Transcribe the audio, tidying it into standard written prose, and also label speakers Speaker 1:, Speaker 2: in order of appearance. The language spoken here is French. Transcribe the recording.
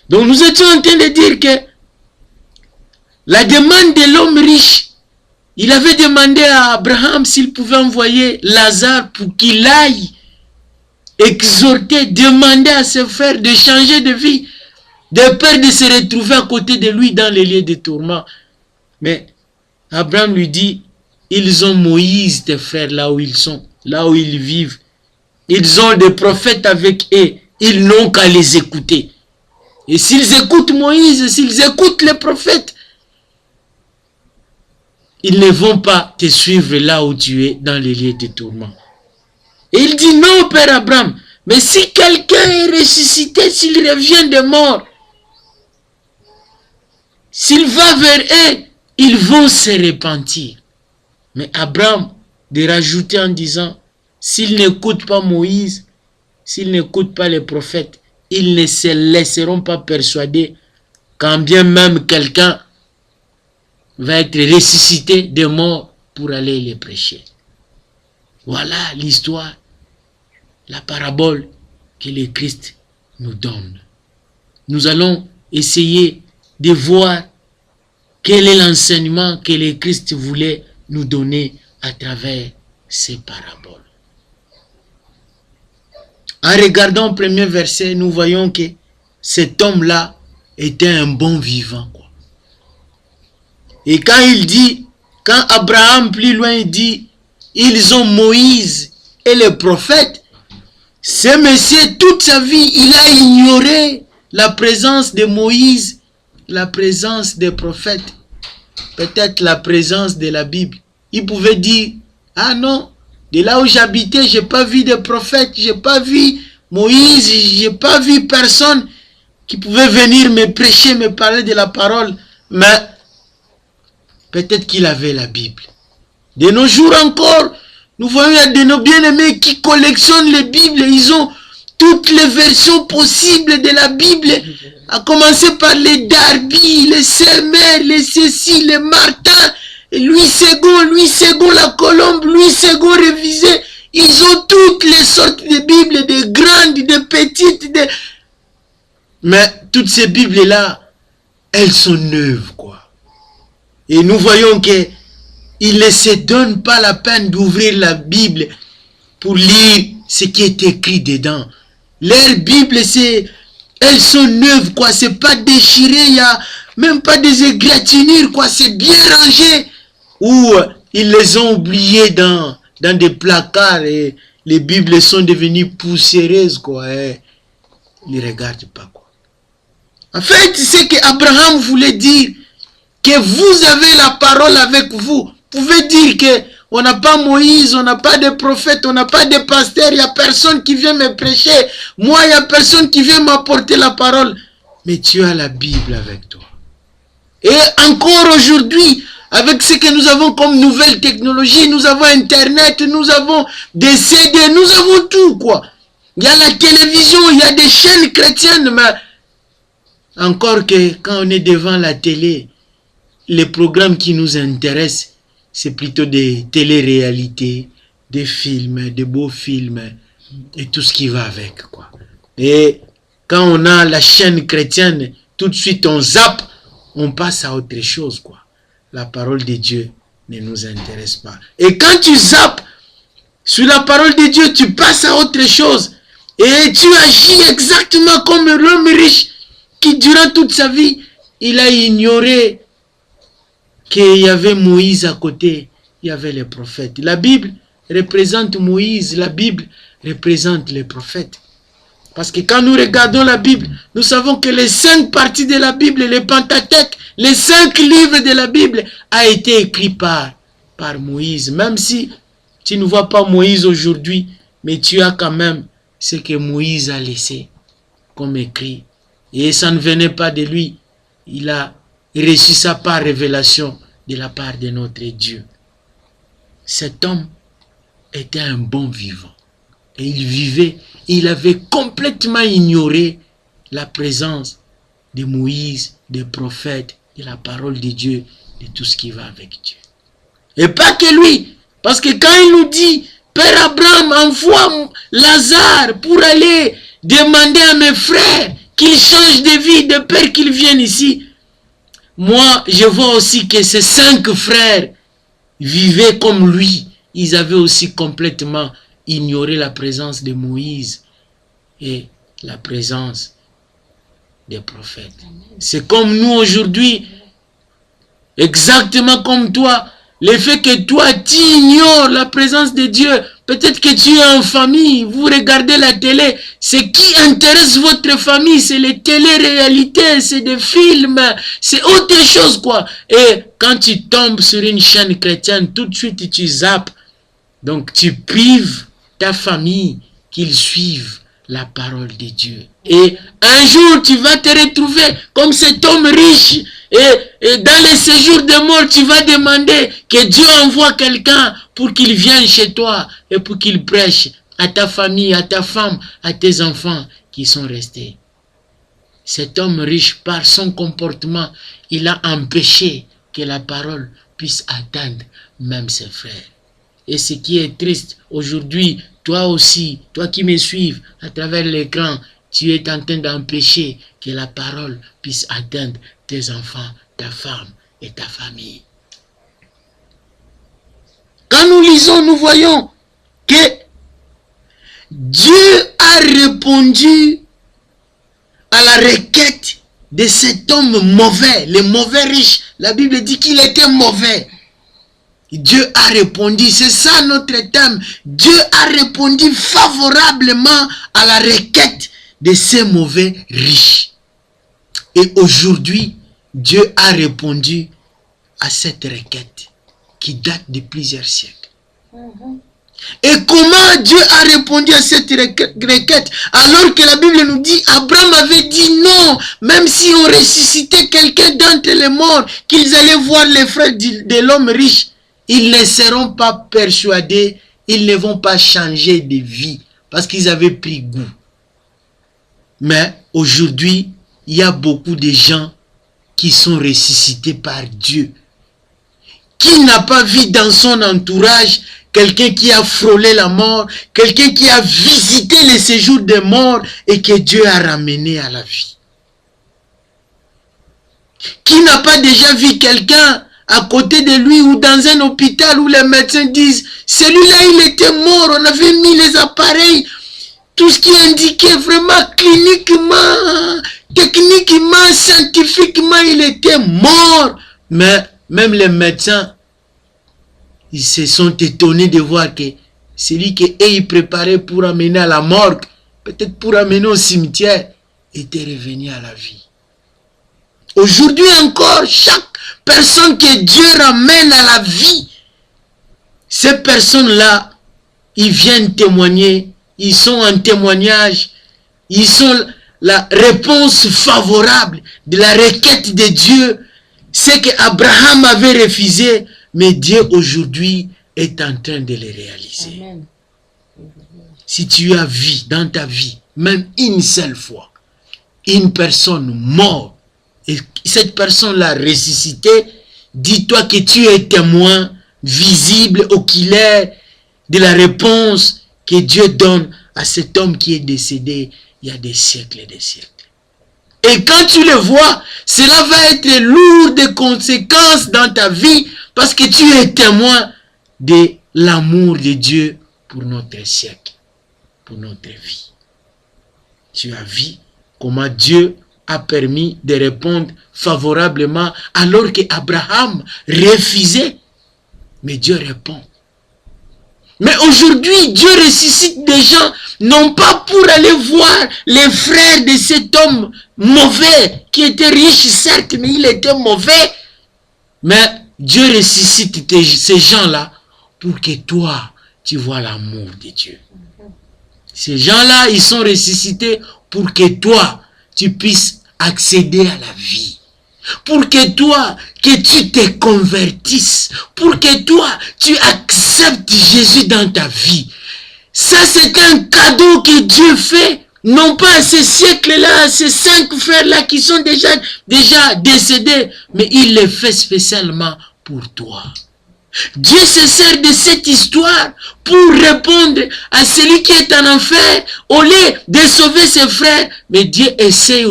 Speaker 1: Donc nous étions en train de dire que la demande de l'homme riche, il avait demandé à Abraham s'il pouvait envoyer Lazare pour qu'il aille exhorter, demander à ses frères de changer de vie, de peur de se retrouver à côté de lui dans les lieux de tourment. Mais Abraham lui dit, ils ont Moïse, tes frères, là où ils sont, là où ils vivent. Ils ont des prophètes avec eux, ils n'ont qu'à les écouter. Et s'ils écoutent Moïse, s'ils écoutent les prophètes, ils ne vont pas te suivre là où tu es dans les lieux de tourment. Et il dit non, Père Abraham, mais si quelqu'un est ressuscité, s'il revient de mort, s'il va vers eux, ils vont se repentir. Mais Abraham de rajouter en disant, s'ils n'écoutent pas Moïse, s'ils n'écoutent pas les prophètes, ils ne se laisseront pas persuader quand bien même quelqu'un va être ressuscité de mort pour aller les prêcher. Voilà l'histoire, la parabole que le Christ nous donne. Nous allons essayer de voir quel est l'enseignement que le Christ voulait nous donner à travers ces paraboles. En regardant le premier verset, nous voyons que cet homme-là était un bon vivant, quoi. Et quand il dit, quand Abraham plus loin il dit, ils ont Moïse et les prophètes, ce monsieur toute sa vie, il a ignoré la présence de Moïse, la présence des prophètes, peut-être la présence de la Bible. Il pouvait dire, ah non, de là où j'habitais, je n'ai pas vu de prophètes, je n'ai pas vu Moïse, je n'ai pas vu personne qui pouvait venir me prêcher, me parler de la parole. Mais peut-être qu'il avait la Bible. De nos jours encore, nous voyons il y a de nos bien-aimés qui collectionnent les Bibles. Ils ont toutes les versions possibles de la Bible, à commencer par les Darby, les Sermer, les Cécile, les Martin, Louis II, la Colombe, Louis II révisé. Ils ont toutes les sortes de Bibles, de grandes, de petites. Mais toutes ces Bibles-là, elles sont neuves, quoi. Et nous voyons que ils ne se donnent pas la peine d'ouvrir la Bible pour lire ce qui est écrit dedans. Leurs Bibles, elles sont neuves, quoi. C'est pas déchiré, il n'y a même pas des égratignures, quoi. C'est bien rangé. Ou ils les ont oubliées dans des placards et les Bibles sont devenues poussiéreuses, quoi. Et ils ne regardent pas, quoi. En fait, c'est qu'Abraham voulait dire que vous avez la parole avec vous. Vous pouvez dire que on n'a pas Moïse, on n'a pas de prophète, on n'a pas de pasteur, il n'y a personne qui vient me prêcher. Moi, il n'y a personne qui vient m'apporter la parole. Mais tu as la Bible avec toi. Et encore aujourd'hui, avec ce que nous avons comme nouvelle technologie, nous avons Internet, nous avons des CD, nous avons tout, quoi. Il y a la télévision, il y a des chaînes chrétiennes, mais encore que quand on est devant la télé, les programmes qui nous intéressent, c'est plutôt des télé-réalités, des films, des beaux films, et tout ce qui va avec, quoi. Et quand on a la chaîne chrétienne, tout de suite on zappe, on passe à autre chose, quoi. La parole de Dieu ne nous intéresse pas. Et quand tu zappes sur la parole de Dieu, tu passes à autre chose. Et tu agis exactement comme l'homme riche qui, durant toute sa vie, il a ignoré qu'il y avait Moïse à côté, il y avait les prophètes. La Bible représente Moïse, la Bible représente les prophètes. Parce que quand nous regardons la Bible, nous savons que les 5 parties de la Bible, les Pentateuque, les 5 livres de la Bible, a été écrit par Moïse. Même si tu ne vois pas Moïse aujourd'hui, mais tu as quand même ce que Moïse a laissé comme écrit. Et ça ne venait pas de lui. Il a reçu ça par révélation de la part de notre Dieu. Cet homme était un bon vivant. Et il vivait, il avait complètement ignoré la présence de Moïse, des prophètes, de la parole de Dieu, de tout ce qui va avec Dieu. Et pas que lui, parce que quand il nous dit, Père Abraham, envoie Lazare pour aller demander à mes frères qu'il change de vie, de peur qu'il vienne ici. Moi, je vois aussi que ces 5 frères vivaient comme lui. Ils avaient aussi complètement ignoré la présence de Moïse et la présence des prophètes. C'est comme nous aujourd'hui, exactement comme toi. Le fait que toi, tu ignores la présence de Dieu. Peut-être que tu es en famille, vous regardez la télé. Ce qui intéresse votre famille, c'est les télé-réalités, c'est des films, c'est autre chose quoi. Et quand tu tombes sur une chaîne chrétienne, tout de suite tu zappes. Donc tu prives ta famille qu'ils suivent la parole de Dieu. Et un jour, tu vas te retrouver comme cet homme riche. Et dans les séjours de mort, tu vas demander que Dieu envoie quelqu'un pour qu'il vienne chez toi et pour qu'il prêche à ta famille, à ta femme, à tes enfants qui sont restés. Cet homme riche, par son comportement, il a empêché que la parole puisse atteindre même ses frères. Et ce qui est triste, aujourd'hui, toi aussi, toi qui me suives à travers l'écran, tu es en train d'empêcher que la parole puisse atteindre tes enfants, ta femme et ta famille. Quand nous lisons, nous voyons que Dieu a répondu à la requête de cet homme mauvais, le mauvais riche. La Bible dit qu'il était mauvais. Dieu a répondu, c'est ça notre thème. Dieu a répondu favorablement à la requête de ces mauvais riches. Et aujourd'hui, Dieu a répondu à cette requête qui date de plusieurs siècles. Et comment Dieu a répondu à cette requête alors que la Bible nous dit, Abraham avait dit non, même si on ressuscitait quelqu'un d'entre les morts, qu'ils allaient voir les frères de l'homme riche, ils ne seront pas persuadés, ils ne vont pas changer de vie parce qu'ils avaient pris goût. Mais aujourd'hui, il y a beaucoup de gens qui sont ressuscités par Dieu. Qui n'a pas vu dans son entourage quelqu'un qui a frôlé la mort, quelqu'un qui a visité les séjours des morts et que Dieu a ramené à la vie? Qui n'a pas déjà vu quelqu'un à côté de lui ou dans un hôpital où les médecins disent celui-là il était mort, on avait mis les appareils, tout ce qui indiquait vraiment cliniquement, techniquement, scientifiquement, il était mort. Mais même les médecins, ils se sont étonnés de voir que celui qu'ils préparaient pour amener à la morgue, peut-être pour amener au cimetière, était revenu à la vie. Aujourd'hui encore, chaque personne que Dieu ramène à la vie, ces personnes-là, ils viennent témoigner, ils sont en témoignage, ils sont la réponse favorable de la requête de Dieu. C'est que Abraham avait refusé, mais Dieu aujourd'hui est en train de le réaliser. Amen. Si tu as vu dans ta vie, même une seule fois, une personne morte, et cette personne l'a ressuscité, dis-toi que tu es témoin visible, oculaire, de la réponse que Dieu donne à cet homme qui est décédé il y a des siècles et des siècles. Et quand tu le vois, cela va être lourd de conséquences dans ta vie parce que tu es témoin de l'amour de Dieu pour notre siècle, pour notre vie. Tu as vu comment Dieu a permis de répondre favorablement alors qu'Abraham refusait. Mais Dieu répond. Mais aujourd'hui, Dieu ressuscite des gens, non pas pour aller voir les frères de cet homme mauvais, qui était riche certes, mais il était mauvais. Mais Dieu ressuscite ces gens-là pour que toi, tu vois l'amour de Dieu. Ces gens-là, ils sont ressuscités pour que toi, tu puisses accéder à la vie. Pour que toi, que tu te convertisses. Pour que toi, tu acceptes Jésus dans ta vie. Ça, c'est un cadeau que Dieu fait. Non pas à ces siècles-là, à ces 5 frères-là qui sont déjà décédés. Mais il le fait spécialement pour toi. Dieu se sert de cette histoire pour répondre à celui qui est en enfer. Au lieu de sauver ses frères, mais Dieu essaie